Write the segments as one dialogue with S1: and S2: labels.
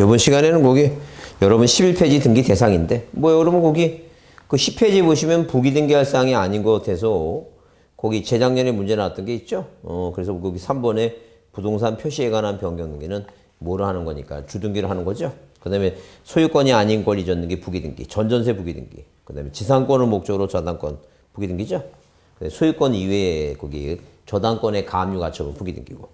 S1: 이번 시간에는 거기 여러분 11페이지 등기 대상인데 뭐 여러분 거기 그 10페이지 보시면 부기 등기할 사항이 아닌 것 같아서 거기 재작년에 문제 나왔던 게 있죠. 그래서 거기 3번에 부동산 표시에 관한 변경 등기는 뭐를 하는 거니까 주등기를 하는 거죠. 그 다음에 소유권이 아닌 권 이전 등기 부기등기, 전전세 부기등기, 그 다음에 지상권을 목적으로 저당권 부기등기죠. 소유권 이외에 거기 저당권의 가압류 가처분 부기등기고.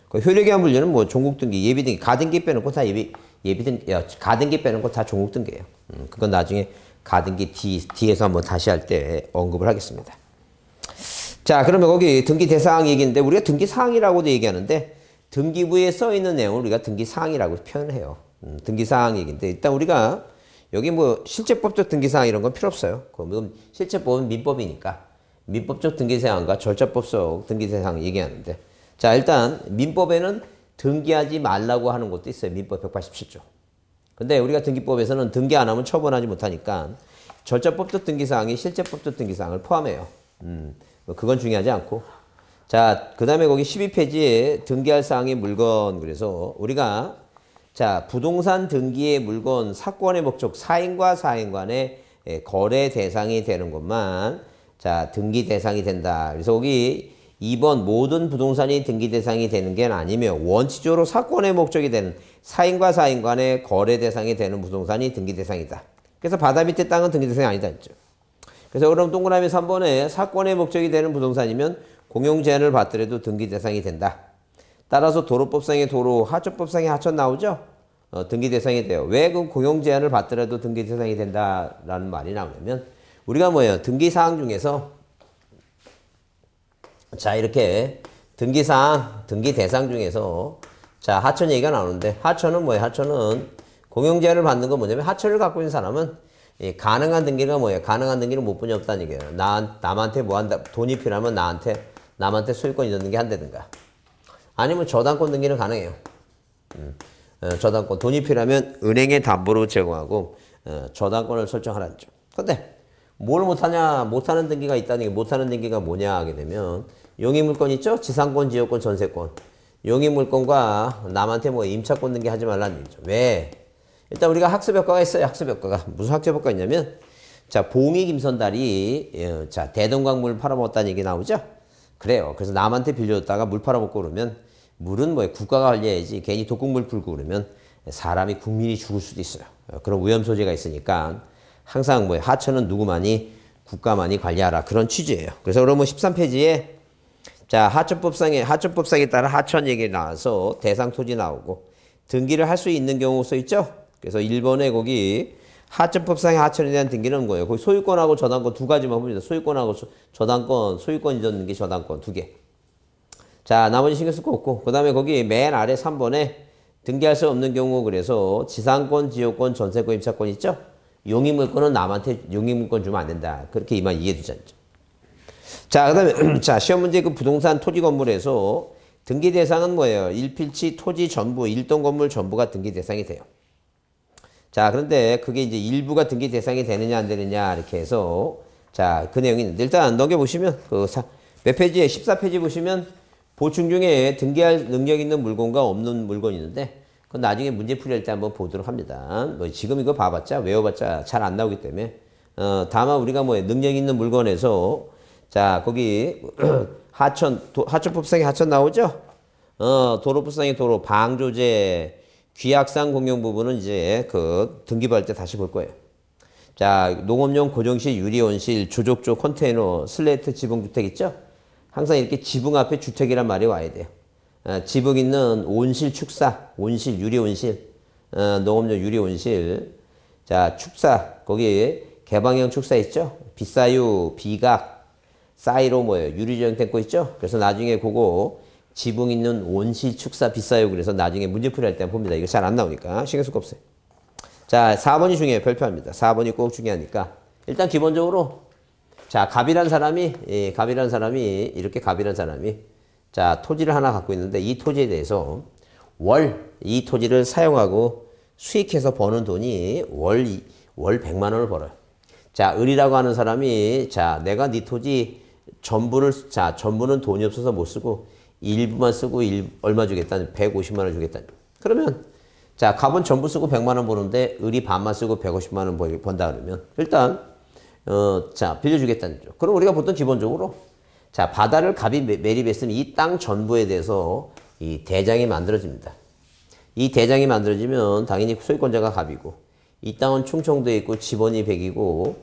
S1: 그 효력의한 분류는 뭐 종국등기, 예비등기, 가등기 빼놓고 다 예비등기, 가등기 빼놓고 다 종국등기예요. 그건 나중에 가등기 뒤에서 한번 다시 할 때 언급을 하겠습니다. 자, 그러면 거기 등기 대상 얘기인데 우리가 등기 사항이라고도 얘기하는데 등기부에 써 있는 내용을 우리가 등기 사항이라고 표현을 해요. 등기 사항 얘기인데 일단 우리가 여기 뭐 실제법적 등기 사항 이런 건 필요 없어요. 그럼 실제법은 민법이니까 민법적 등기 사항과 절차법적 등기 사항 얘기하는데 자, 일단 민법에는 등기하지 말라고 하는 것도 있어요. 민법 187조. 근데 우리가 등기법에서는 등기 안 하면 처분하지 못하니까 절차법적 등기 사항이 실제법적 등기 사항을 포함해요. 그건 중요하지 않고. 자, 그 다음에 거기 12페이지에 등기할 사항의 물건. 그래서 우리가 자, 부동산 등기의 물건 사건의 목적 사인과 사인 간의 거래 대상이 되는 것만 자, 등기 대상이 된다. 그래서 거기 2번 모든 부동산이 등기 대상이 되는 게 아니면 원칙적으로 사건의 목적이 되는 사인과 사인 간의 거래 대상이 되는 부동산이 등기 대상이다. 그래서 바다 밑에 땅은 등기 대상이 아니다 했죠. 그래서 그럼 동그라미 3번에 사건의 목적이 되는 부동산이면 공용 제한을 받더라도 등기 대상이 된다. 따라서 도로법상의 도로, 하천법상의 하천 나오죠? 등기 대상이 돼요. 왜 그 공용 제한을 받더라도 등기 대상이 된다라는 말이 나오냐면 우리가 뭐예요? 등기 사항 중에서 자, 이렇게 등기 사항, 등기 대상 중에서 자, 하천 얘기가 나오는데 하천은 뭐예요? 하천은 공용 제한을 받는 건 뭐냐면 하천을 갖고 있는 사람은 가능한 등기가 뭐예요? 가능한 등기는 못 분이 없다는 얘기예요. 남한테 뭐 한다, 돈이 필요하면 남한테 소유권 이전 등기 한다든가. 아니면 저당권 등기는 가능해요. 저당권. 돈이 필요하면 은행에 담보로 제공하고, 저당권을 설정하라는 점. 근데, 뭘 못하냐, 못하는 등기가 있다는 게, 못하는 등기가 뭐냐 하게 되면, 용의물권 있죠? 지상권, 지역권, 전세권. 용의물권과 남한테 뭐 임차권 등기 하지 말라는 얘기죠. 왜? 일단 우리가 학습효과가 있어요. 학습효과가. 무슨 학습효과가 있냐면 자, 봉이 김선달이 자, 대동강물 팔아먹었다는 얘기 나오죠? 그래요. 그래서 남한테 빌려줬다가 물 팔아먹고 그러면 물은 뭐 국가가 관리해야지 괜히 독극물 풀고 그러면 사람이 국민이 죽을 수도 있어요. 그런 위험 소지가 있으니까 항상 뭐 하천은 누구만이 국가만이 관리하라 그런 취지예요. 그래서 그러면 13페이지에 자, 하천법상에 따라 하천 얘기 나와서 대상 토지 나오고 등기를 할 수 있는 경우 써 있죠? 그래서 1번에 거기 하천법상의 하천에 대한 등기는 거예요. 거기 소유권하고 저당권 두 가지만 봅니다. 소유권하고 저당권, 소유권 이전 등기 저당권 두 개. 자, 나머지 신경 쓸 거 없고. 그 다음에 거기 맨 아래 3번에 등기할 수 없는 경우 그래서 지상권, 지역권, 전세권, 임차권 있죠? 용의물권은 남한테 용의물권 주면 안 된다. 그렇게 이만 이해되지 않죠. 자, 그 다음에 자, 시험 문제 그 부동산 토지 건물에서 등기 대상은 뭐예요? 일필치 토지 전부, 일동 건물 전부가 등기 대상이 돼요. 자, 그런데 그게 이제 일부가 등기 대상이 되느냐 안 되느냐 이렇게 해서 자, 그 내용이 있는데 일단 넘겨보시면 몇 페이지에 14페이지 보시면 보충 중에 등기할 능력 있는 물건과 없는 물건이 있는데 그건 나중에 문제 풀이할 때 한번 보도록 합니다. 뭐 지금 이거 봐봤자 외워봤자 잘 안 나오기 때문에 다만 우리가 뭐 능력 있는 물건에서 자, 거기 하천법상에 하천 나오죠? 도로법상에 도로, 방조제, 귀약상 공용 부분은 이제 그 등기부할 때 다시 볼 거예요. 자, 농업용 고정실, 유리온실, 조족조, 컨테이너, 슬레이트, 지붕주택 있죠? 항상 이렇게 지붕 앞에 주택이란 말이 와야 돼요. 지붕 있는 온실, 축사, 온실, 유리온실, 농업용 유리온실. 자, 축사, 거기 개방형 축사 있죠? 빗사유, 비각, 사이로 뭐예요? 유리조형 탱크 있죠? 그래서 나중에 그거 지붕 있는 온실 축사 빗사유 그래서 나중에 문제 풀이할 때 봅니다. 이거 잘 안 나오니까 신경 쓸 거 없어요. 자, 4번이 중요해요. 별표합니다. 4번이 꼭 중요하니까 일단 기본적으로 자, 갑이란 사람이 이렇게 갑이란 사람이 자, 토지를 하나 갖고 있는데 이 토지에 대해서 이 토지를 사용하고 수익해서 버는 돈이 월 100만 원을 벌어요. 자, 을이라고 하는 사람이 자, 내가 네 토지 전부는 돈이 없어서 못 쓰고 일부만 쓰고 얼마 주겠다는 150만 원 주겠다는. 그러면 자, 갑은 전부 쓰고 100만 원 버는데 을이 반만 쓰고 150만 원 번다 그러면 일단 자, 빌려주겠다는 거죠. 그럼 우리가 보통 기본적으로 자, 바다를 갑이 매립했으면 이 땅 전부에 대해서 이 대장이 만들어집니다. 이 대장이 만들어지면 당연히 소유권자가 갑이고 이 땅은 충청도에 있고 지번이 100이고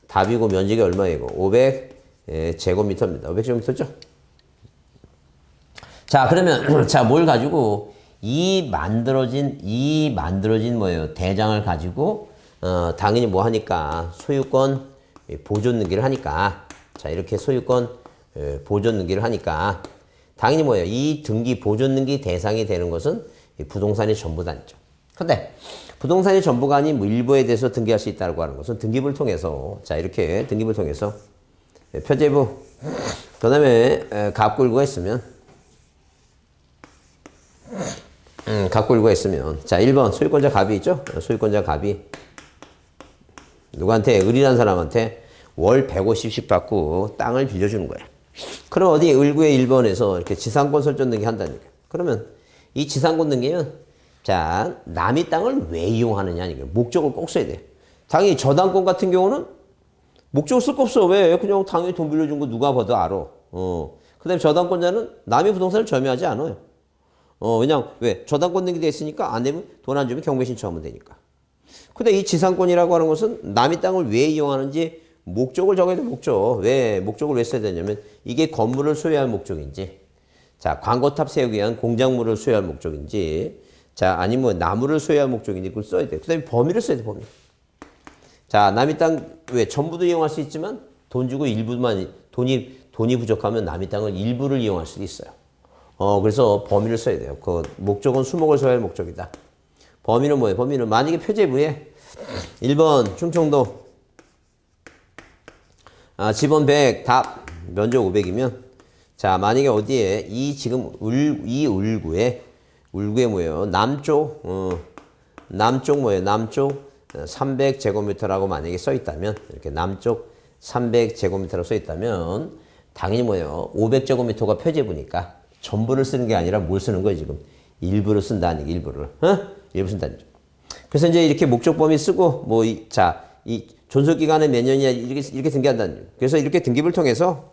S1: 답이고 면적이 얼마이고 500 제곱미터입니다. 500제곱미터죠? 자, 그러면 자, 뭘 가지고 이 만들어진 뭐예요? 대장을 가지고 당연히 뭐 하니까 소유권 보존 등기를 하니까 자, 이렇게 소유권 보존 등기를 하니까 당연히 뭐예요? 이 등기 보존 등기 대상이 되는 것은 부동산이 전부가 아니죠. 근데 부동산이 전부가 아닌 뭐 일부에 대해서 등기할 수 있다고 하는 것은 등기부를 통해서 자, 이렇게 등기부를 통해서 표제부 그다음에 갑굴구가 있으면 갑굴구가 있으면 자, 1번 소유권자 갑이 있죠? 소유권자 갑이 누구한테? 을이라는 사람한테 월 150씩 받고 땅을 빌려주는 거야. 그럼 어디 을구의 1번에서 이렇게 지상권 설정 등기 한다는 거야. 그러면 이 지상권 등기는 자, 남의 땅을 왜 이용하느냐 이게 목적을 꼭 써야 돼. 당연히 저당권 같은 경우는 목적을 쓸 거 없어. 왜? 그냥 당연히 돈 빌려준 거 누가 봐도 알아. 그다음에 저당권자는 남의 부동산을 점유하지 않아요. 그냥 왜? 저당권 등기돼 있으니까 안 되면 돈 안 주면 경매 신청하면 되니까. 근데 이 지상권이라고 하는 것은 남의 땅을 왜 이용하는지 목적을 적어야 돼. 목적. 왜? 목적을 왜 써야 되냐면 이게 건물을 소유할 목적인지 자, 광고탑 세우기 위한 공작물을 소유할 목적인지 자, 아니면 뭐 나무를 소유할 목적인지 그걸 써야 돼. 그 다음에 범위를 써야 돼. 범위. 자, 남의 땅 왜? 전부도 이용할 수 있지만 돈 주고 일부만 돈이 부족하면 남의 땅을 일부를 이용할 수도 있어요. 그래서 범위를 써야 돼요. 그 목적은 수목을 소유할 목적이다. 범위는 뭐예요? 범위는 만약에 표제부에 1번 충청도 지번 100 답 면적 500이면 자, 만약에 어디에 이 지금 이 울구에 뭐예요? 남쪽 뭐예요? 남쪽 300제곱미터라고 만약에 써 있다면 이렇게 남쪽 300제곱미터라고 써 있다면 당연히 뭐예요? 500제곱미터가 표제부니까 전부를 쓰는 게 아니라 뭘 쓰는 거예요, 지금? 일부를 쓴다는 얘기, 일부를. 일부 쓴다는 거죠. 그래서 이제 이렇게 목적 범위 쓰고 뭐 이 존속 기간은 몇 년이냐 이렇게 등기한다는 거예요. 그래서 이렇게 등기부를 통해서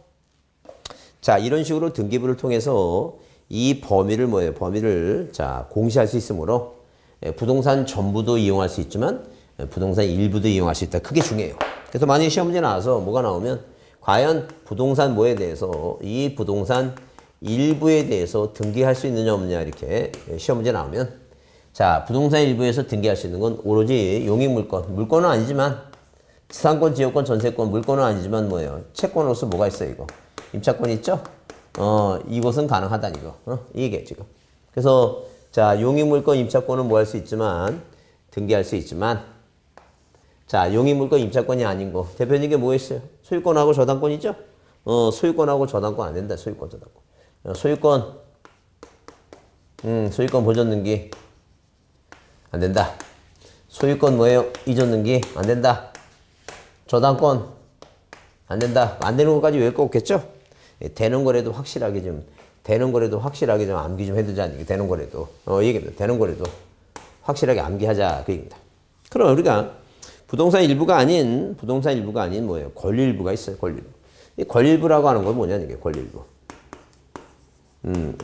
S1: 자, 이런 식으로 등기부를 통해서 이 범위를 뭐예요? 범위를 자, 공시할 수 있으므로 부동산 전부도 이용할 수 있지만 부동산 일부도 이용할 수 있다. 그게 중요해요. 그래서 만약에 시험 문제 나와서 뭐가 나오면 과연 부동산 뭐에 대해서 이 부동산 일부에 대해서 등기할 수 있느냐 없느냐 이렇게 시험 문제 나오면 자, 부동산 일부에서 등기할 수 있는 건 오로지 용익물권, 물권은 아니지만 지상권, 지역권, 전세권, 물권은 아니지만 뭐예요? 채권으로서 뭐가 있어요, 이거? 임차권이 있죠? 이것은 가능하다, 이거. 이게 지금. 그래서, 자, 용익물권, 임차권은 뭐 할 수 있지만, 등기할 수 있지만, 자, 용익물권, 임차권이 아닌 거. 대표적인 게 뭐 있어요? 소유권하고 저당권이죠? 소유권하고 저당권 안 된다, 소유권, 저당권. 소유권 보존 등기. 안 된다. 소유권 뭐예요? 이전 등기. 안 된다. 저당권. 안 된다. 안 되는 것까지 외울 거 없겠죠? 되는 거라도 확실하게 좀 암기 좀 해두자. 되는 거라도. 얘기합니다. 되는 거라도 확실하게 암기하자. 그 얘기입니다. 그럼 우리가 부동산 일부가 아닌 뭐예요? 권리 일부가 있어요. 권리 일부. 이 권리 일부라고 하는 건 뭐냐, 이게 권리 일부.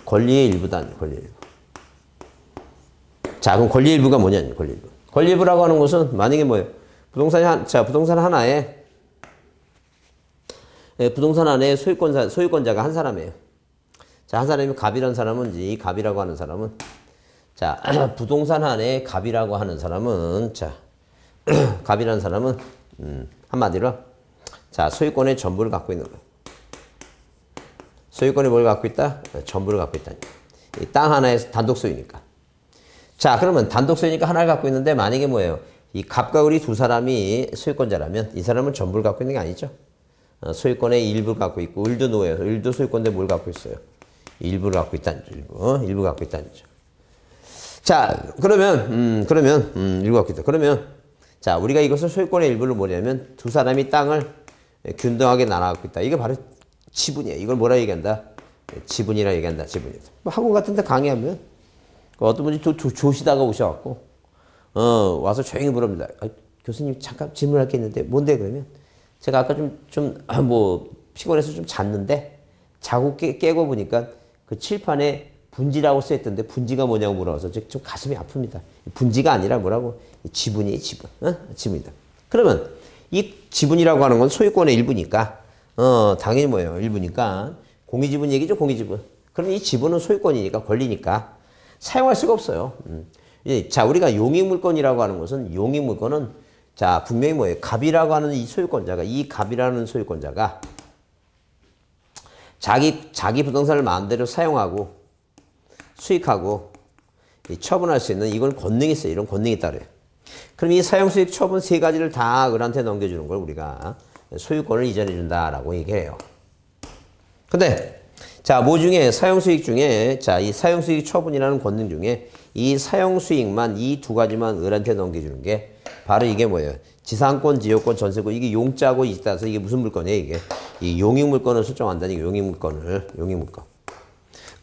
S1: 권리의 일부다. 권리 일부. 자, 그럼 권리 일부가 뭐냐, 권리 일부. 권리 일부라고 하는 것은 만약에 뭐예요? 부동산 하나에 부동산 안에 소유권자가 한 사람이에요. 자, 한 사람이 갑이라는 사람은 이 갑이라고 하는 사람은 자, 부동산 안에 갑이라고 하는 사람은 자, 갑이라는 사람은 한마디로 자, 소유권의 전부를 갖고 있는 거예요. 소유권이 뭘 갖고 있다? 전부를 갖고 있다. 이 땅 하나에 단독 소유니까. 자, 그러면 단독 소유니까 하나를 갖고 있는데 만약에 뭐예요? 이 갑과 을이 두 사람이 소유권자라면 이 사람은 전부를 갖고 있는 게 아니죠. 소유권의 일부를 갖고 있고 을도 노예요. 을도 소유권인데 뭘 갖고 있어요? 일부를 갖고 있다는 거죠. 일부 갖고 있다는 거죠. 자, 그러면 일부 갖고 있다. 그러면 자, 우리가 이것을 소유권의 일부를 뭐냐면 두 사람이 땅을 균등하게 나눠 갖고 있다. 이게 바로 지분이에요. 이걸 뭐라 얘기한다? 지분이라 얘기한다. 지분이다. 뭐 학원 같은 데 강의하면 어떤 분이 조시다가 오셔갖고 와서 조용히 물어봅니다. 교수님 잠깐 질문할 게 있는데 뭔데 그러면 제가 아까 뭐 피곤해서 좀 잤는데 자고 깨고 보니까 그 칠판에 분지라고 써있던데 분지가 뭐냐고 물어봐서 좀 가슴이 아픕니다. 분지가 아니라 뭐라고? 지분이에요, 지분. 지분이다. 그러면 이 지분이라고 하는 건 소유권의 일부니까 당연히 뭐예요? 일부니까 공유지분 얘기죠, 공유지분. 그럼 이 지분은 소유권이니까 권리니까 사용할 수가 없어요. 자, 우리가 용익물권이라고 하는 것은 용익물권은 자, 분명히 뭐예요? 갑이라고 하는 이 소유권자가 이 갑이라는 소유권자가 자기 부동산을 마음대로 사용하고 수익하고 처분할 수 있는 이건 권능이 있어요. 이런 권능이 따라요. 그럼 이 사용, 수익, 처분 세 가지를 다 을한테 넘겨주는 걸 우리가 소유권을 이전해 준다라고 얘기해요. 근데 자, 뭐 중에 사용, 수익 중에 자, 이 사용, 수익, 처분이라는 권능 중에 이 사용, 수익만 이 두 가지만 을한테 넘겨주는 게 바로 이게 뭐예요? 지상권, 지역권, 전세권 이게 용자고 있다서 이게 무슨 물건이에요? 이게 이 용익물권을 설정한다니 용익물권.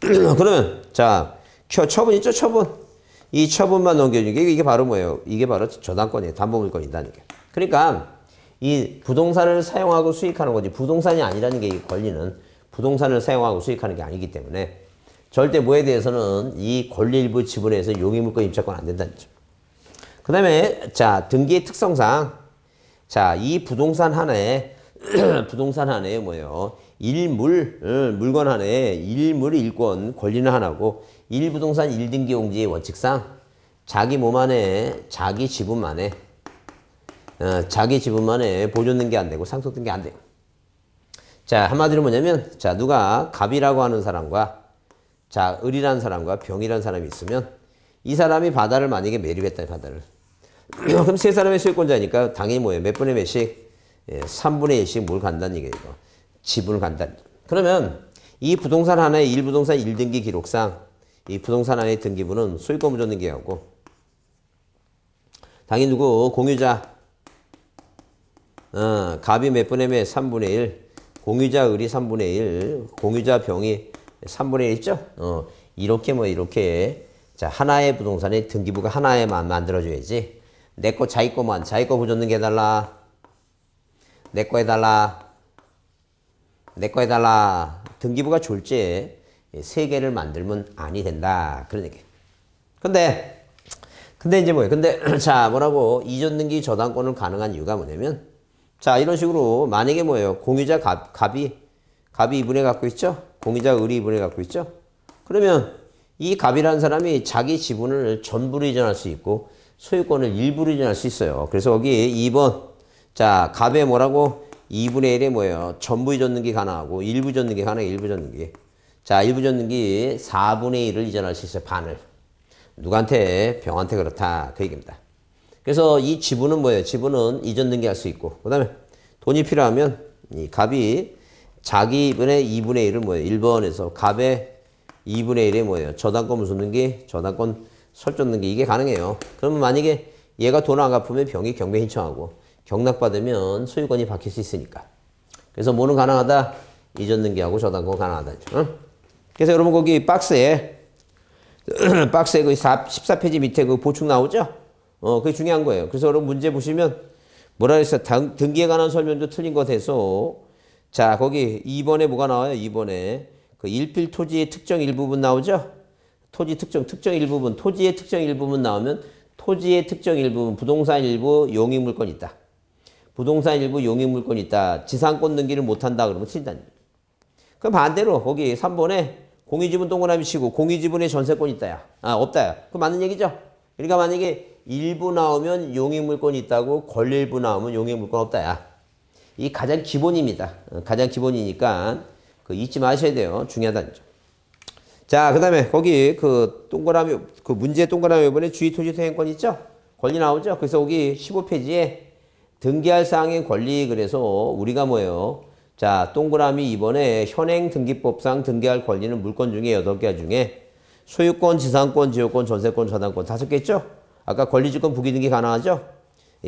S1: 그러면 자, 처분 있죠? 처분. 이 처분만 넘겨주는 게 이게 바로 뭐예요? 이게 바로 저당권이에요. 담보물권이다는 게. 그러니까 이 부동산을 사용하고 수익하는 거지 부동산이 아니라는 게 이 권리는 부동산을 사용하고 수익하는 게 아니기 때문에 절대 뭐에 대해서는 이 권리 일부 지분에서 용익물권 임차권 안 된다는 거죠. 그 다음에 자, 등기의 특성상 자, 이 부동산 하나에 뭐예요? 물건 하나에 일권 권리는 하나고 일부동산 1등기 용지의 원칙상 자기 몸 안에 자기 지분만에 보존등기 안 되고 상속등기 안 돼요. 자, 한마디로 뭐냐면 자, 누가 갑이라고 하는 사람과 자, 을이라는 사람과 병이라는 사람이 있으면 이 사람이 바다를 만약에 매립했다, 바다를. 그럼 세 사람의 소유권자니까 당연히 뭐예요? 몇 분의 몇씩? 3분의 1씩 뭘 간다는 얘기예요. 지분을 간다는 얘기예요. 그러면 이 부동산 하나의 일부동산 1등기 기록상 이 부동산 하나의 등기부는 소유권 무조 등기하고 당연히 누구? 공유자. 갑이 몇 분의 몇? 3분의 1. 공유자 을이 3분의 1. 공유자 병이 3분의 1 있죠? 이렇게 자, 하나의 부동산의 등기부가 하나에만 만들어줘야지. 내 거 자기 거만 자기 거 보존 등기 해달라. 내 거 해달라. 등기부가 졸지에 세 개를 만들면 아니 된다. 그런 얘기. 근데 이제 뭐예요? 자, 뭐라고 이전 등기 저당권을 가능한 이유가 뭐냐면 자, 이런 식으로 만약에 뭐예요? 공유자 갑이 2분의 갖고 있죠? 공유자 을이 2분의 갖고 있죠? 그러면 이 갑이라는 사람이 자기 지분을 전부로 이전할 수 있고 소유권을 일부로 이전할 수 있어요. 그래서 여기 2번 자, 갑에 뭐라고? 2분의 1에 뭐예요? 전부 이전 등기 가능하고 일부 이전 등기 가능해. 일부 이전 등기. 자, 일부 이전 등기 4분의 1을 이전할 수 있어요. 반을. 누구한테? 병한테 그렇다. 그 얘기입니다. 그래서 이 지분은 뭐예요? 지분은 이전 등기할 수 있고 그 다음에 돈이 필요하면 이 갑이 자기 2분의 1을 뭐예요? 1번에서 갑의 2분의 1에 뭐예요? 저당권 무슨 등기? 저당권 설정 등기 이게 가능해요. 그러면 만약에 얘가 돈 안 갚으면 병이 경매 신청하고 경락받으면 소유권이 바뀔 수 있으니까. 그래서 뭐는 가능하다? 이전 등기하고 저당권 가능하다. 그래서 여러분 거기 박스에 그 14페이지 밑에 그 보충 나오죠? 그게 중요한 거예요. 그래서 여러분 문제 보시면 뭐라 그랬어요? 등기에 관한 설명도 틀린 것 해서 자, 거기 2번에 뭐가 나와요? 2번에 그 일필 토지의 특정 일부분 나오죠? 토지 특정 일부분, 토지의 특정 일부분 나오면 토지의 특정 일부분, 부동산 일부 용익물권 있다. 부동산 일부 용익물권 있다. 지상권 등기를 못한다 그러면 틀린다는 거예요. 그럼 반대로 거기 3번에 공유지분 동그라미 치고 공유지분에 전세권 있다야. 없다야. 그럼 맞는 얘기죠? 그러니까 만약에 일부 나오면 용익물권이 있다고 권리일부 나오면 용익물권 없다야. 이 가장 기본입니다. 가장 기본이니까 그 잊지 마셔야 돼요. 중요하다는 점. 자, 그 다음에 거기 그 동그라미, 그 문제 동그라미 이번에 주의토지 퇴행권 있죠? 권리 나오죠? 그래서 여기 15페이지에 등기할 사항의 권리 그래서 우리가 뭐예요? 자, 동그라미 이번에 현행 등기법상 등기할 권리는 물권 중에 8개 중에 소유권, 지상권, 지역권, 전세권, 저당권 5개 있죠? 아까 권리지권 부기등기 가능하죠?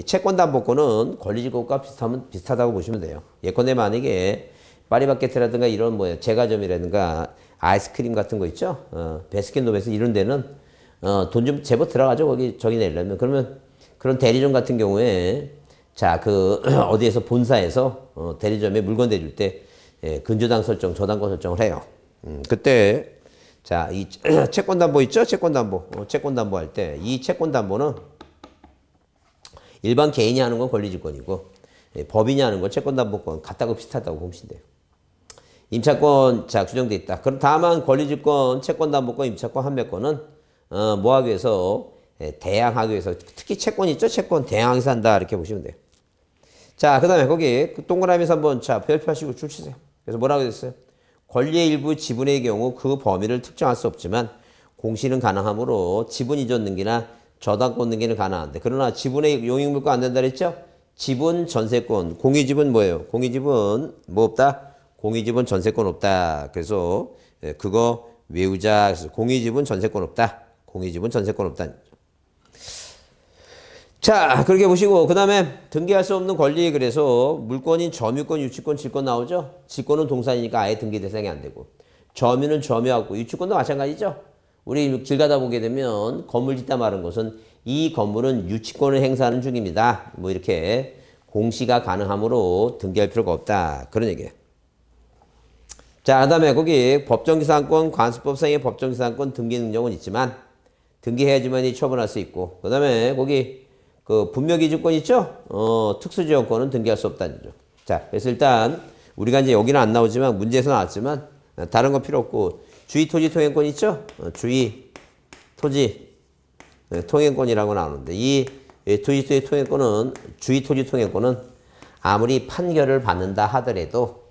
S1: 채권담보권은 권리지권과 비슷하다고 보시면 돼요. 예컨대 만약에 파리바게트라든가 이런 제과점이라든가 아이스크림 같은 거 있죠? 베스킨노베스 이런 데는 돈 좀 제법 들어가죠. 거기, 저기 내려면. 그러면 그런 대리점 같은 경우에 자, 어디에서 본사에서 대리점에 물건 대줄 때 예, 근저당 설정, 저당권 설정을 해요. 그때 자, 이 채권담보 있죠? 채권담보. 채권담보 할 때 이 채권담보는 일반 개인이 하는 건 권리질권이고 예, 법인이 하는 건 채권담보권 같다고 비슷하다고 보시면 돼요. 임차권 자 규정돼 있다. 그럼 다만 권리질권, 채권담보권, 임차권 판매권은 뭐 하기 위해서 예, 대항하기 위해서 특히 채권 있죠? 채권 대항해서 한다 이렇게 보시면 돼요. 자, 그 다음에 거기 동그라미에서 한번 자 별표하시고 줄 치세요. 그래서 뭐라고 됐어요? 권리의 일부 지분의 경우 그 범위를 특정할 수 없지만 공시는 가능하므로 지분 이전 등기나 저당권 등기는 가능한데 그러나 지분의 용익물권 안 된다 그랬죠? 지분 전세권 공유지분 뭐예요? 공유지분 뭐 없다? 공유지분 전세권 없다. 그래서 그거 외우자. 그래서 공유지분 전세권 없다. 공유지분 전세권 없다. 자, 그렇게 보시고 그 다음에 등기할 수 없는 권리 그래서 물권인 점유권, 유치권, 질권 나오죠? 질권은 동산이니까 아예 등기 대상이 안 되고 점유는 점유하고 유치권도 마찬가지죠? 우리 길 가다 보게 되면 건물 짓다 말한 것은 이 건물은 유치권을 행사하는 중입니다. 뭐 이렇게 공시가 가능하므로 등기할 필요가 없다. 그런 얘기예요. 자, 그 다음에 거기 법정기산권, 관습법상의 법정기산권 등기 능력은 있지만 등기해야지만이 처분할 수 있고 그 다음에 거기 분묘기준권 있죠? 특수지원권은 등기할 수 없다는 거죠. 자, 그래서 일단 우리가 이제 여기는 안 나오지만 문제에서 나왔지만 다른 건 필요 없고 주의토지통행권 있죠? 주의토지 통행권이라고 나오는데 이 주의토지통행권은 주의토지통행권은 아무리 판결을 받는다 하더라도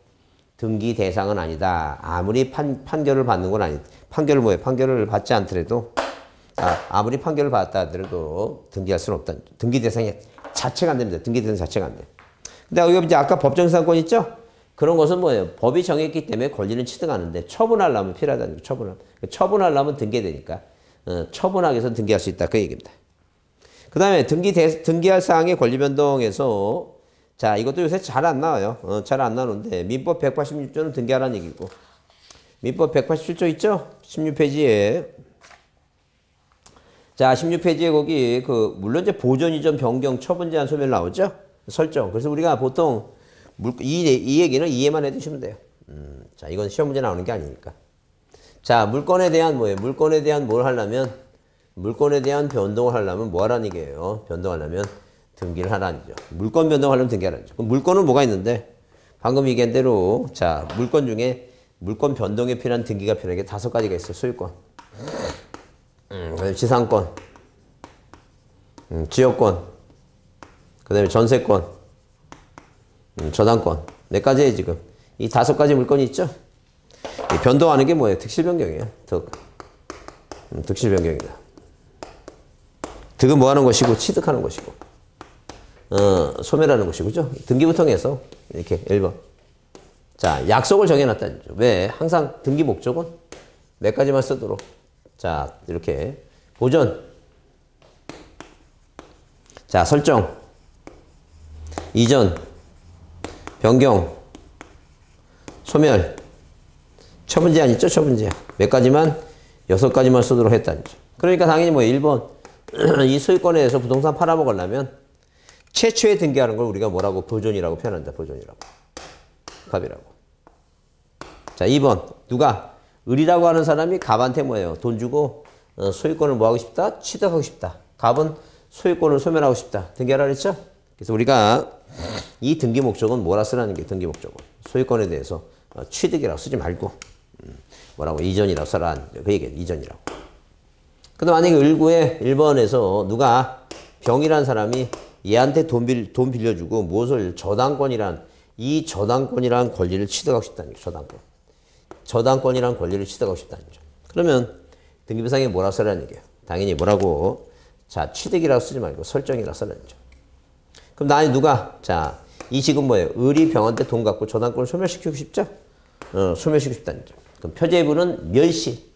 S1: 등기 대상은 아니다. 아무리 판결을 받는 건 아니다. 판결을 뭐예요? 판결을 받지 않더라도 아무리 판결을 받았다 하더라도 등기할 수는 없다. 등기 대상이 자체가 안 됩니다. 등기 대상 자체가 안 돼. 근데 여기 이제 아까 법정기산권 있죠? 그런 것은 뭐예요? 법이 정했기 때문에 권리는 취득하는데 처분하려면 필요하다는 거예요. 처분하려면 등기되니까 처분하기 위해서 등기할 수 있다. 그 얘기입니다. 그 다음에 등기할 사항의 권리 변동에서 자, 이것도 요새 잘 안 나와요. 잘 안 나오는데 민법 186조는 등기하라는 얘기고 민법 187조 있죠? 16페이지에 자, 16페이지에 거기 물론 이제 보존 이전 변경 처분 제한 소멸 나오죠? 설정. 그래서 우리가 보통 이 얘기는 이해만 해 두시면 돼요. 자, 이건 시험 문제 나오는 게 아니니까. 자, 물건에 대한 뭐예요? 물건에 대한 뭘 하려면 물건에 대한 변동을 하려면 뭐 하라는 얘기예요? 변동하려면 등기를 하라는 거죠. 물건 변동하려면 등기하라는 거죠. 그럼 물건은 뭐가 있는데 방금 얘기한 대로 자, 물건 중에 물건 변동에 필요한 등기가 필요한 게 5가지가 있어요. 소유권. 지상권, 지역권, 그 다음에 전세권, 저당권. 4가지예요, 지금. 이 5가지 물건이 있죠? 이 변동하는 게 뭐예요? 득실변경이에요. 득실변경이다. 득은 뭐 하는 것이고, 취득하는 것이고, 소멸하는 것이고, 그죠? 등기부통해서, 이렇게 1번. 자, 약속을 정해놨다는 거죠. 왜? 항상 등기 목적은 몇 가지만 쓰도록. 자, 이렇게 보존, 자, 설정, 이전, 변경, 소멸, 처분 제한 있죠? 처분 제한. 몇 가지만 6가지만 쓰도록 했다는 거죠. 그러니까 당연히 뭐 1번 이 소유권에 대해서 부동산 팔아먹으려면 최초에 등기하는 걸 우리가 뭐라고 보존이라고 표현한다. 보존이라고. 갑이라고. 자, 2번 누가? 을이라고 하는 사람이 갑한테 뭐예요? 돈 주고 소유권을 뭐 하고 싶다? 취득하고 싶다. 갑은 소유권을 소멸하고 싶다. 등기하라 그랬죠? 그래서 우리가 이 등기 목적은 뭐라 쓰라는 게 등기 목적은 소유권에 대해서 취득이라고 쓰지 말고 뭐라고 이전이라고 써라. 그 얘기예요. 이전이라고. 근데 만약에 을구에 1번에서 누가 병이라는 사람이 얘한테 돈 빌려주고 무엇을 이 저당권이란 권리를 취득하고 싶다는 거죠. 저당권이란 권리를 취득하고 싶다는 거죠. 그러면 등기부상에 뭐라 써라는 얘기예요. 당연히 뭐라고 자 취득이라고 쓰지 말고 설정이라고 써라는 거죠. 그럼 나는 누가 자 이 지금 뭐예요? 을이 병한테 돈 갖고 저당권을 소멸시키고 싶죠? 소멸시키고 싶다는 거죠. 그럼 표제부는 멸시.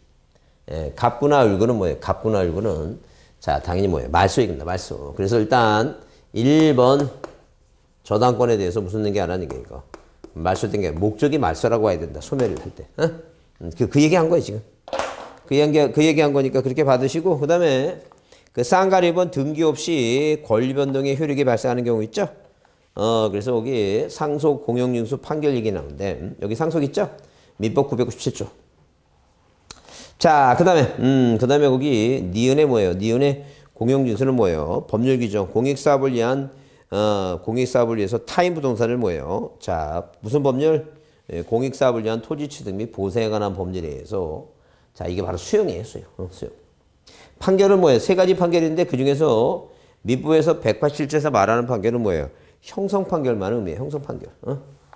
S1: 갑구나 을구는 뭐예요? 갑구나 을구는 자 당연히 뭐예요? 말소이긴다. 말소. 그래서 일단 1번 저당권에 대해서 무슨 등기 안 하는 게 이거 말소 등기 목적이 말소라고 해야 된다. 소멸을 할 때. 그 얘기 한 거예요 지금. 그 얘기한 거니까 그렇게 받으시고, 그 다음에 그 쌍가리번 등기 없이 권리 변동의 효력이 발생하는 경우 있죠? 그래서 여기 상속 공용증수 판결 얘기 나오는데, 여기 상속 있죠? 민법 997조. 자, 그 다음에 거기 니은의 뭐예요? 니은의 공용증수는 뭐예요? 법률 규정, 공익사업을 위한, 공익사업을 위해서 타인 부동산을 뭐예요? 자, 무슨 법률? 예, 공익사업을 위한 토지 취득 및 보세에 관한 법률에 의해서, 자, 이게 바로 수용이에요, 수용. 수용. 판결은 뭐예요? 세 가지 판결인데 그 중에서 민법에서 187조에서 말하는 판결은 뭐예요? 형성 판결만 의미해요. 형성 판결.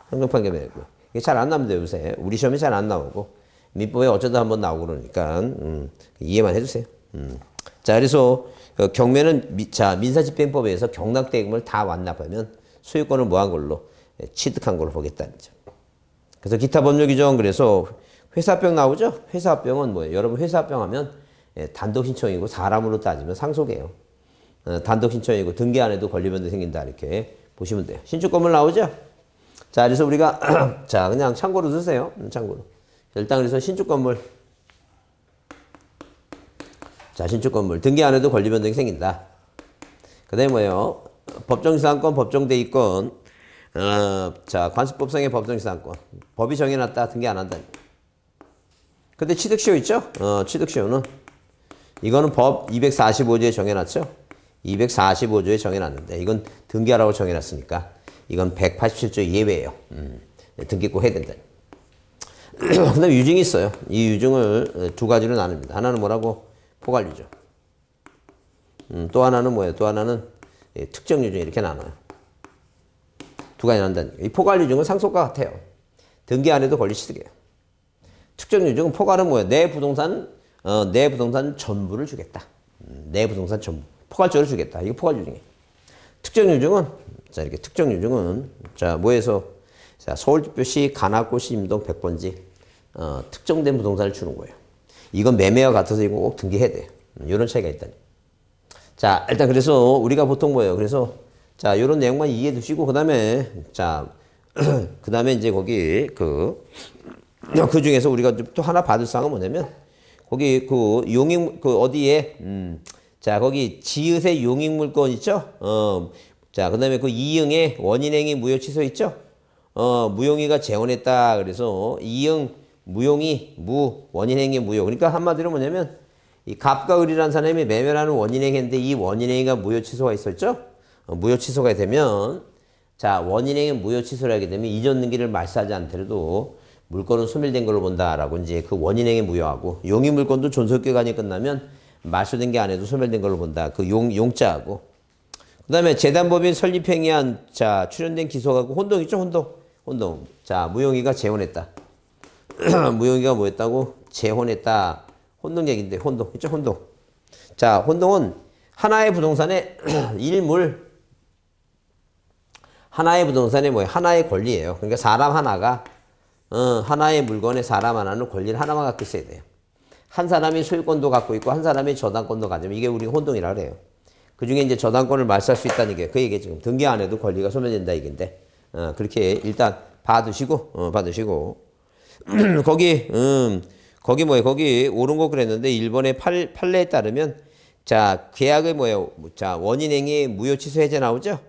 S1: 형성 판결 말고. 이게 잘 안 나옵니다, 요새. 우리 시험에 잘 안 나오고. 민법에 어쩌다 한번 나오고 그러니까, 이해만 해주세요. 자, 그래서 경매는 민사집행법에서 경락대금을 다 완납하면 소유권을 뭐한 걸로? 취득한 걸로 보겠다는 점. 그래서 기타 법률 규정, 그래서 회사병 나오죠? 회사병은 뭐예요? 여러분 회사병 하면 단독 신청이고 사람으로 따지면 상속이에요. 단독 신청이고 등기 안 해도 권리변동이 생긴다 이렇게 보시면 돼요. 신축 건물 나오죠? 자, 그래서 우리가 자, 그냥 참고로 쓰세요. 참고로. 일단 그래서 신축 건물. 자, 신축 건물 등기 안 해도 권리변동이 생긴다. 그다음에 뭐예요? 법정지상권, 법정대위권. 자, 관습법상의 법정지상권. 법이 정해놨다. 등기 안 한다. 근데 취득시효 있죠? 취득시효는 이거는 법 245조에 정해놨죠? 245조에 정해놨는데 이건 등기하라고 정해놨으니까 이건 187조 예외예요. 등기 꼭 해야 된다. 그 다음에 유증이 있어요. 이 유증을 두 가지로 나눕니다. 하나는 뭐라고? 포괄유증. 또 하나는 뭐예요? 또 하나는 특정 유증 이렇게 나눠요. 두 가지 나눈다는 이 포괄유증은 상속과 같아요. 등기 안 해도 권리 취득이에요. 특정 유증은 포괄은 뭐예요? 내 부동산 전부를 주겠다. 내 부동산 전부. 포괄적으로 주겠다. 이게 포괄 유증이에요. 특정 유증은, 자, 이렇게 특정 유증은, 자, 뭐에서, 자, 서울특별시 관악구시 임동 100번지, 특정된 부동산을 주는 거예요. 이건 매매와 같아서 이거 꼭 등기해야 돼요. 이런 차이가 있다니. 자, 일단 그래서 우리가 보통 뭐예요? 그래서, 자, 요런 내용만 이해해 두시고, 그 다음에, 자, 그 다음에 이제 거기, 그 중에서 우리가 또 하나 받을 사항은 뭐냐면, 거기 그 용익, 그 어디에, 자, 거기 지읒의 용익물권 있죠? 자, 그 다음에 그 이응의 원인행위 무효 취소 있죠? 무용이가 재혼했다. 그래서 이응, 무용이, 원인행위 무효. 그러니까 한마디로 뭐냐면, 이 갑과 을이라는 사람이 매매하는 원인행위인데 이 원인행위가 무효 취소가 있었죠? 무효 취소가 되면, 자, 원인행위 무효 취소를 하게 되면 이전 등기를 말소하지 않더라도 물건은 소멸된 걸로 본다라고 이제 그 원인행위 무효하고 용의 물건도 존속기간이 끝나면 말소된 게 안 해도 소멸된 걸로 본다. 그 용자하고. 그 다음에 재단법인 설립행위한 자 출연된 기소하고 혼동 있죠? 혼동. 자, 무용이가 재혼했다. 무용이가 뭐 했다고? 재혼했다. 혼동 얘기인데 혼동 있죠? 혼동. 자, 혼동은 하나의 부동산의 일물 하나의 부동산의 뭐예요? 하나의 권리예요. 그러니까 사람 하나가 하나의 물건에 사람 하나는 권리를 하나만 갖고 있어야 돼요. 한 사람이 소유권도 갖고 있고 한 사람이 저당권도 가지면 이게 우리가 혼동이라 그래요. 그 중에 이제 저당권을 말소할 수 있다는 게 그 얘기 지금 등기 안 해도 권리가 소멸된다 얘기인데 그렇게 일단 받으시고 거기 뭐예요? 거기 옳은 거 그랬는데 1번의 판례에 따르면 자 계약의 뭐예요? 자 원인행위 무효 취소 해제 나오죠?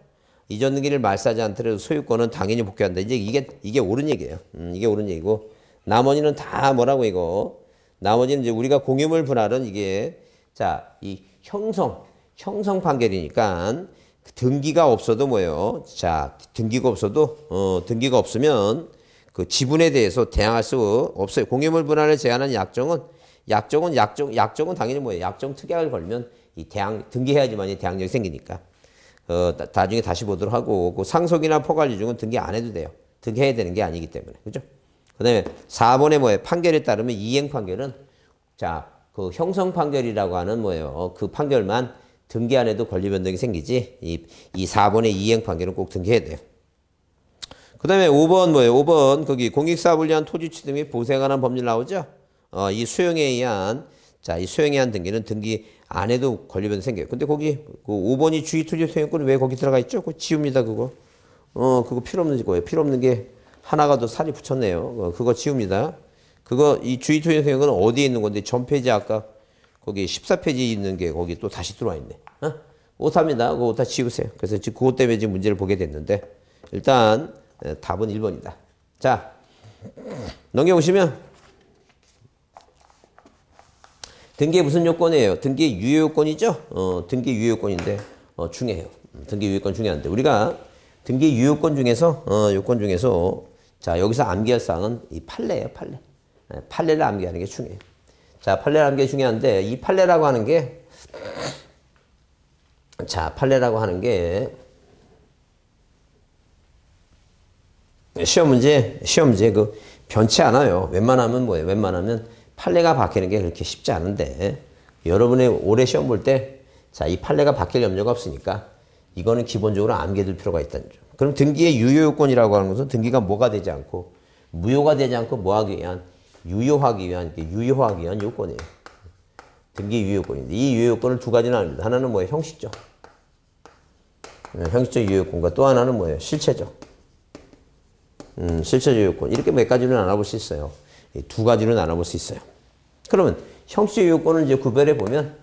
S1: 이전 등기를 말소하지 않더라도 소유권은 당연히 복귀한다. 이제 이게 옳은 얘기예요. 이게 옳은 얘기고 나머지는 다 뭐라고 이거. 나머지는 이제 우리가 공유물 분할은 이게 자 이 형성 판결이니까 등기가 없어도 뭐예요? 자 등기가 없으면 그 지분에 대해서 대항할 수 없어요. 공유물 분할을 제한하는 약정은 당연히 뭐예요? 약정 특약을 걸면 이 등기해야지만 대항력이 생기니까. 나중에 다시 보도록 하고, 그 상속이나 포괄 유증은 등기 안 해도 돼요. 등기해야 되는 게 아니기 때문에. 그죠? 그 다음에 4번에 뭐예요? 판결에 따르면 이행 판결은, 자, 그 형성 판결이라고 하는 뭐예요? 그 판결만 등기 안 해도 권리 변동이 생기지, 이 4번의 이행 판결은 꼭 등기해야 돼요. 그 다음에 5번 뭐예요? 5번, 거기 공익사업을 위한 토지 취득 및 보수에 관한 법률 나오죠? 이 수용에 의한, 자, 이 수용에 의한 등기는 등기 안 해도 권리변동이 생겨요. 근데 거기 그 5번이 주의투지 소유권은 왜 거기 들어가 있죠? 그거 지웁니다, 그거. 그거 필요 없는 거예요. 필요 없는 게 하나가 더 살이 붙였네요. 그거 지웁니다. 그거 이 주의토의 소형은 어디에 있는 건데 전 페이지 아까 거기 14페이지 있는 게 거기 또 다시 들어와 있네. 오타입니다. 그거 오타 치우세요. 그래서 지금 그것 때문에 지금 문제를 보게 됐는데 일단 답은 1번이다. 자, 넘겨보시면 등기의 무슨 요건이에요? 등기의 유효 요건이죠? 등기 유효 요건인데 중요해요. 등기 유효 요건 중요한데 우리가 등기 유효 요건 중에서 요건 중에서 자, 여기서 암기할 사항은 이 판례예요, 판례. 판례를 암기하는 게 중요해요. 자, 판례를 암기하는 게 중요한데 이 판례라고 하는 게 자, 판례라고 하는 게 시험 문제 그 변치 않아요. 웬만하면 뭐예요? 웬만하면 판례가 바뀌는 게 그렇게 쉽지 않은데 여러분의 올해 시험 볼 때 자, 이 판례가 바뀔 염려가 없으니까 이거는 기본적으로 암기해둘 필요가 있다는 점. 그럼 등기의 유효 요건이라고 하는 것은 등기가 뭐가 되지 않고 무효가 되지 않고 뭐 하기 위한 유효하기 위한 요건이에요. 등기 유효 요건인데 이 유효 요건을 두 가지나 합니다. 하나는 뭐예요? 형식적. 형식적 유효 요건과 또 하나는 뭐예요? 실체적. 실체적 유효 요건. 이렇게 몇 가지로 나눠볼 수 있어요. 이 두 가지로 나눠볼 수 있어요. 그러면 형식적 유효 요건을 이제 구별해 보면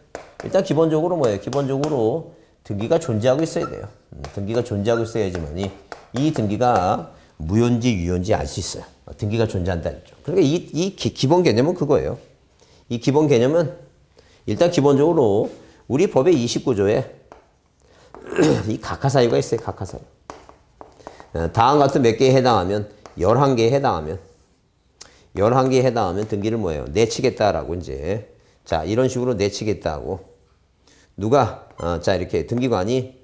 S1: 일단 기본적으로 뭐예요? 기본적으로 등기가 존재하고 있어야 돼요. 등기가 존재하고 있어야지만이 이 등기가 무효인지 유효인지 알 수 있어요. 등기가 존재한다는 거죠. 그러니까 이 기본 개념은 그거예요. 이 기본 개념은 일단 기본적으로 우리 법의 29조에 이 각하사유가 있어요. 각하사유. 다음 같은 몇 개에 해당하면 11개에 해당하면 11개에 해당하면 등기를 뭐예요? 내치겠다라고 이제 자, 이런 식으로 내치겠다고 누가 자, 이렇게 등기관이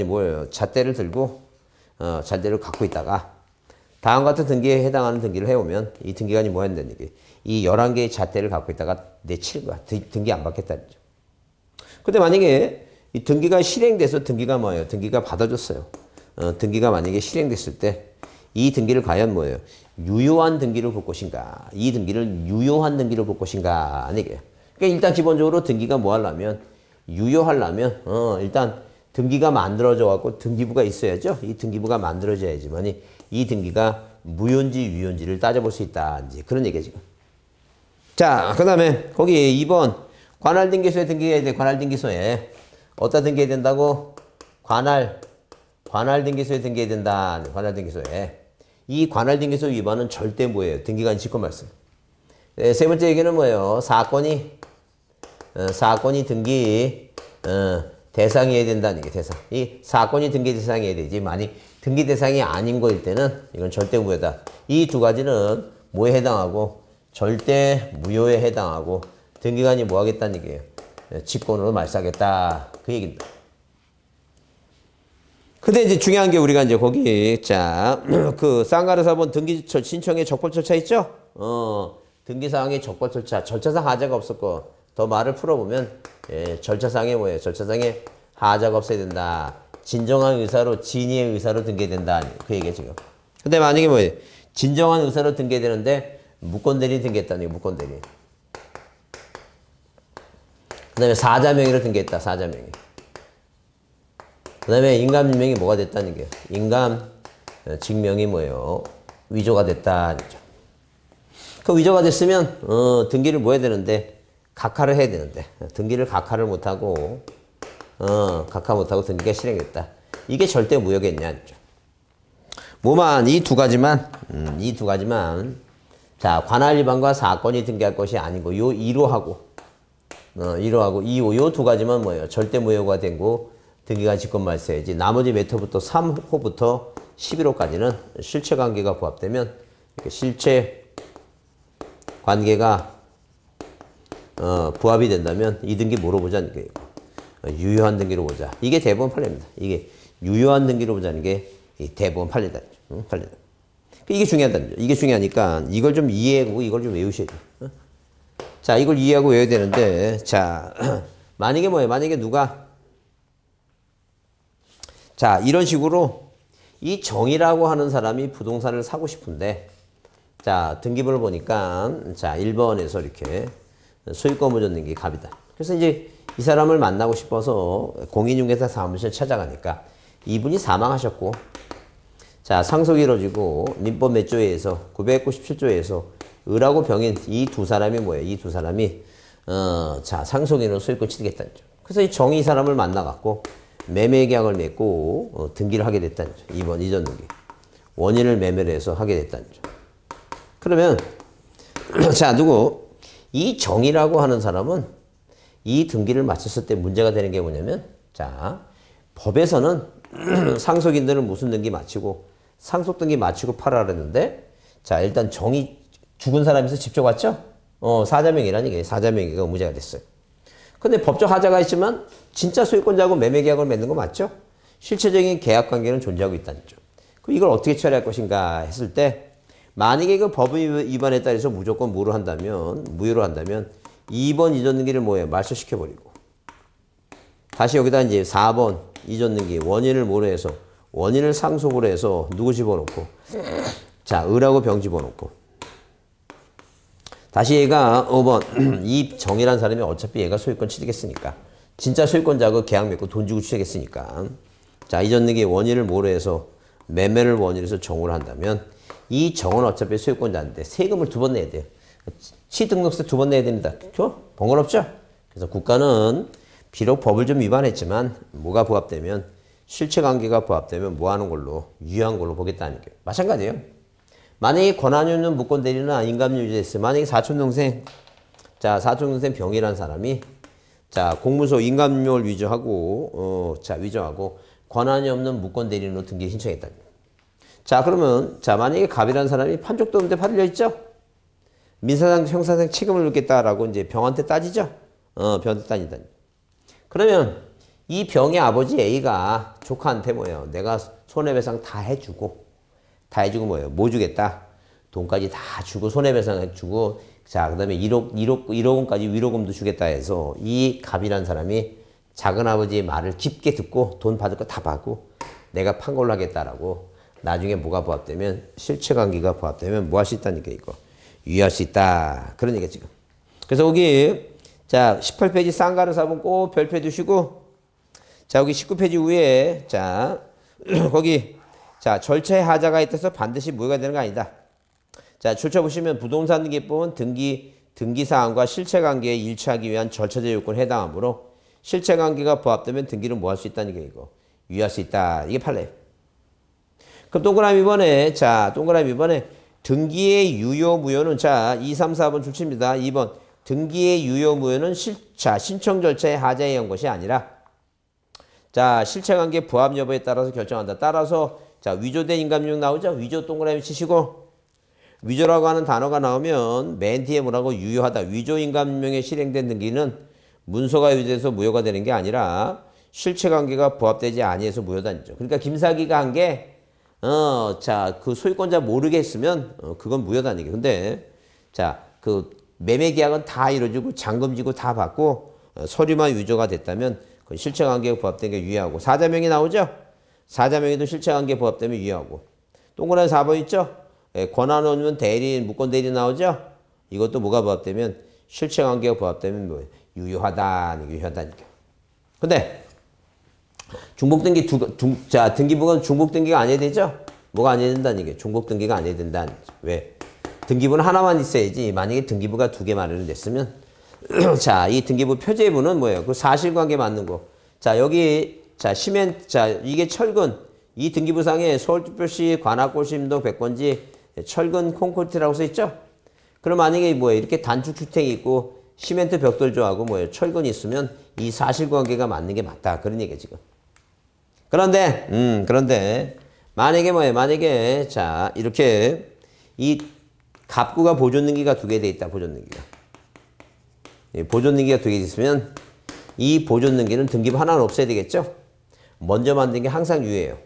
S1: 뭐예요? 잣대를 들고 잣대를 갖고 있다가 다음 같은 등기에 해당하는 등기를 해오면 이 등기관이 뭐 한다는 얘기? 이 11개의 잣대를 갖고 있다가 내치는 거야. 등기 안 받겠다는 거죠. 근데 만약에 이 등기가 실행돼서 등기가 뭐예요? 등기가 받아줬어요. 등기가 만약에 실행됐을 때 이 등기를 과연 뭐예요? 유효한 등기를 볼 것인가? 이 등기를 유효한 등기를 볼 것인가? 아니게요. 그러니까 일단 기본적으로 등기가 뭐 하려면 유효하려면 일단 등기가 만들어져 갖고 등기부가 있어야죠. 이 등기부가 만들어져야지만이 이 등기가 무효인지 유효인지를 따져볼 수 있다. 이제 그런 얘기죠. 자, 그다음에 거기 2번 관할 등기소에 등기해야 돼. 관할 등기소에 어디다 등기해야 된다고? 관할 등기소에 등기해야 된다. 관할 등기소에. 이 관할 등기소 위반은 절대 뭐예요? 등기관 직권 말씀. 세 번째 얘기는 뭐예요? 사건이 등기 대상이어야 된다는 게 대상. 이 사건이 등기 대상이어야 되지. 만약 등기 대상이 아닌 거일 때는 이건 절대 무효다. 이 두 가지는 뭐에 해당하고 절대 무효에 해당하고 등기관이 뭐 하겠다는 얘기예요? 직권으로 말사하겠다. 그 얘기입니다. 근데 이제 중요한 게 우리가 이제 거기 자, 그 쌍가르사본 등기 신청의 적법 절차 있죠? 등기사항의 적법 절차상 하자가 없었고 더 말을 풀어보면 절차상에 뭐예요? 절차상에 하자가 없어야 된다. 진정한 의사로 진의의 의사로 등기된다. 그 얘기예요 지금. 근데 만약에 뭐예요? 진정한 의사로 등기되는데 무권대리 등기했다는 게 무권대리. 그 다음에 사자명의로 등기했다. 사자명의. 그 다음에 인감증명이 뭐가 됐다는 게 인감증명이 뭐예요? 위조가 됐다. 그 위조가 됐으면 등기를 뭐 해야 되는데 각하를 해야 되는데 등기를 각하를 못하고 각하 못하고 등기가 실행됐다. 이게 절대 무효겠냐. 뭐만 이 두 가지만 자, 관할 위반과 사건이 등기할 것이 아니고 요 2로 하고 2호 요 두 가지만 뭐예요? 절대 무효가 되고 등기관 직권 말소해야지. 나머지 몇 호부터 3호부터 11호까지는 실체 관계가 부합되면 이렇게 실체 관계가 부합이 된다면 이 등기 뭐로 보자는 거예요. 유효한 등기로 보자. 이게 대법원 판례입니다. 이게 유효한 등기로 보자는 게 이 대법원 판례다. 판례다. 이게 중요하다는 거죠. 이게 중요하니까 이걸 좀 이해하고 이걸 좀 외우셔야 돼요. 자, 이걸 이해하고 외워야 되는데 자, 만약에 뭐예요? 만약에 누가 자, 이런 식으로 이 정이라고 하는 사람이 부동산을 사고 싶은데 자, 등기부를 보니까 자, 1번에서 이렇게 소유권 무전 등기 갑이다. 그래서 이제 이 사람을 만나고 싶어서 공인중개사 사무실 찾아가니까 이분이 사망하셨고 자, 상속이 이루어지고 민법 몇 조에 의해서 997조에서 을하고 병인 이 두 사람이 뭐예요? 이 두 사람이 자 상속인으로 소유권 취득했다는 점. 그래서 이 정이 이 사람을 만나갖고 매매 계약을 맺고 등기를 하게 됐다는 점. 2번 이전 등기. 원인을 매매를 해서 하게 됐다는 점. 그러면 자 누구? 이 정이라고 하는 사람은 이 등기를 마쳤을 때 문제가 되는 게 뭐냐면 자 법에서는 상속인들은 무슨 등기 마치고 상속 등기 마치고 팔아라 그랬는데 자 일단 정이 죽은 사람에서 직접 왔죠? 사자명의라는 얘기예요. 사자명의가 의무자가 됐어요. 근데 법적 하자가 있지만 진짜 소유권자하고 매매 계약을 맺는 거 맞죠? 실체적인 계약 관계는 존재하고 있다는 점. 그럼 이걸 어떻게 처리할 것인가 했을 때 만약에 그 법 위반에 따라서 무조건 무효로 한다면 2번 이전 등기를 뭐예요? 말소시켜버리고 다시 여기다 이제 4번 이전 등기 원인을 뭐로 해서 원인을 상속으로 해서 누구 집어넣고 자 을하고 병 집어넣고 다시 얘가 5번 이 정이라는 사람이 어차피 얘가 소유권 취득했으니까 진짜 소유권자하고 계약 맺고 돈 주고 취득했으니까 자 이전 등기 원인을 뭐로 해서 매매를 원인으로 해서 정으로 한다면 이 정은 어차피 소유권자인데 세금을 2번 내야 돼요. 취등록세 2번 내야 됩니다. 번거롭죠? 그래서 국가는 비록 법을 좀 위반했지만 뭐가 부합되면 실체관계가 부합되면 뭐 하는 걸로 유효한 걸로 보겠다는 게 마찬가지예요. 만약에 권한이 없는 무권대리나 인감유지가 있어요. 만약에 사촌동생 자 사촌동생 병이라는 사람이 자 공문서 인감유를 위조하고 위조하고 권한이 없는 무권대리인으로 등기 신청했다. 자 그러면 자 만약에 갑이라는 사람이 판족도 없는데 팔려 있죠. 민사상 형사상 책임을 묻겠다라고 이제 병한테 따지죠. 병한테 따진다. 그러면 이 병의 아버지 A가 조카한테 뭐예요? 내가 손해배상 다 해주고 뭐예요? 뭐 주겠다? 돈까지 다 주고 손해배상 해주고 자 그다음에 1억 원까지 위로금도 주겠다 해서 이 갑이라는 사람이 작은아버지의 말을 깊게 듣고 돈 받을 거 다 받고 내가 판 걸로 하겠다라고 나중에 뭐가 부합되면 실체관계가 부합되면 뭐 할 수 있다니까 이거 유의할 수 있다 그런 얘기가 지금. 그래서 여기 자 18페이지 쌍가루 사본 꼭 별표 두시고 자 여기 19페이지 위에 자 거기 자 절차에 하자가 있어서 반드시 무효가 되는 거 아니다. 자 출처 보시면 부동산 등기법은 등기사항과 실체관계에 일치하기 위한 절차적 요건에 해당하므로 실체관계가 부합되면 등기를 뭐 할 수 있다는 게 이거 유의할 수 있다. 이게 판례. 그럼 동그라미 2번에 자 동그라미 2번에 등기의 유효 무효는 자 2, 3, 4번 출처입니다. 2번 등기의 유효 무효는 신청 절차에 하자에 의한 것이 아니라 자 실체관계 부합 여부에 따라서 결정한다. 따라서 자 위조된 인감용 나오죠. 위조 동그라미 치시고 위조라고 하는 단어가 나오면 맨 뒤에 뭐라고 유효하다. 위조 인감용에 실행된 등기는 문서가 위조돼서 무효가 되는 게 아니라 실체관계가 부합되지 아니해서 무효다죠. 그러니까 김사기가 한 게 자 그 소유권자 모르게 했으면 그건 무효다는 얘기. 근데 자 그 매매 계약은 다 이루어지고 잔금지고 다 받고 서류만 위조가 됐다면 그 실체관계가 부합된 게 유효하고 사자명이 나오죠. 사자명에도 실체관계 부합되면 유효하고 동그라미 4번 있죠. 권한 없는 대리인 무권 대리인 나오죠. 이것도 뭐가 부합되면 실체관계가 부합되면 뭐예요? 유효하다니까. 근데 중복등기 자 등기부는 중복등기가 아니어야 되죠. 뭐가 아니어야 된다는 얘기예요. 중복등기가 아니어야 된다. 왜? 등기부는 하나만 있어야지. 만약에 등기부가 2개 마련됐으면 자, 이 등기부 표제부는 뭐예요? 그 사실관계 맞는 거. 자, 여기 자, 자, 이게 철근. 이 등기부상에 서울특별시 관악골시림동 백번지 철근 콘크리트라고 써 있죠? 그럼 만약에 뭐예요? 이렇게 단축주택이 있고 시멘트 벽돌조하고 뭐예요? 철근이 있으면 이 사실관계가 맞는 게 맞다. 그런 얘기예요, 지금. 그런데 만약에 뭐예요? 만약에 자, 이렇게 이 갑구가 보존등기가 2개 돼 있다. 보존등기가. 보존등기가 2개 있으면 이 보존등기는 등기부 하나는 없애야 되겠죠? 먼저 만든 게 항상 유예요.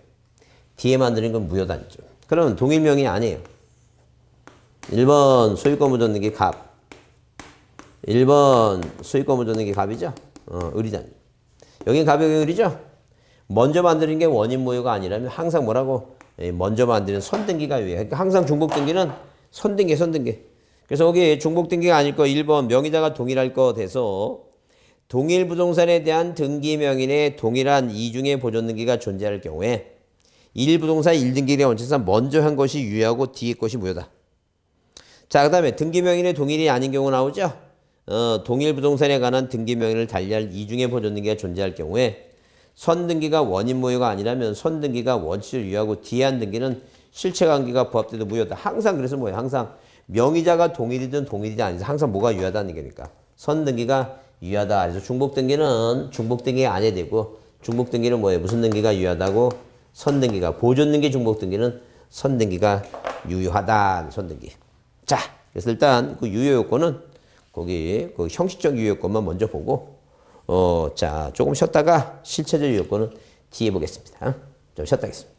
S1: 뒤에 만드는 건 무효단죠. 그러면 동일명이 아니에요. 1번 소유권 보존등기 갑. 1번 소유권 보존등기 갑이죠? 을이잖아요. 여긴 갑이 여기 을이죠? 먼저 만드는 게 원인 무효가 아니라면 항상 뭐라고? 먼저 만드는 선등기가 유예요. 그러니까 항상 중복등기는 선등기. 그래서 여기 중복등기가 아닐 거 1번 명의자가 동일할 거 돼서 동일 부동산에 대한 등기 명인의 동일한 이중의 보존등기가 존재할 경우에 1부동산 1등기의 원칙상 먼저 한 것이 유효하고 뒤의 것이 무효다. 자, 그 다음에 등기명의의 동일이 아닌 경우 나오죠? 동일 부동산에 관한 등기명의를 달리할 이중의 보존등기가 존재할 경우에 선등기가 원인 무효가 아니라면 선등기가 원칙을 유효하고 뒤한 등기는 실체관계가 부합돼도 무효다. 항상 그래서 뭐예요? 항상 명의자가 동일이든 동일이지 아니든 항상 뭐가 유효하다는 얘기니까. 선등기가 유효하다. 그래서 중복등기는 중복등기가 아니야 되고 중복등기는 뭐예요? 무슨 등기가 유효하다고? 선등기가. 보존등기 중복등기는 선등기가 유효하다. 선등기. 자, 그래서 일단 그 유효요건은 거기 그 형식적 유효요건만 먼저 보고 자, 조금 쉬었다가 실체적 유효요건은 뒤에 보겠습니다. 좀 쉬었다 하겠습니다.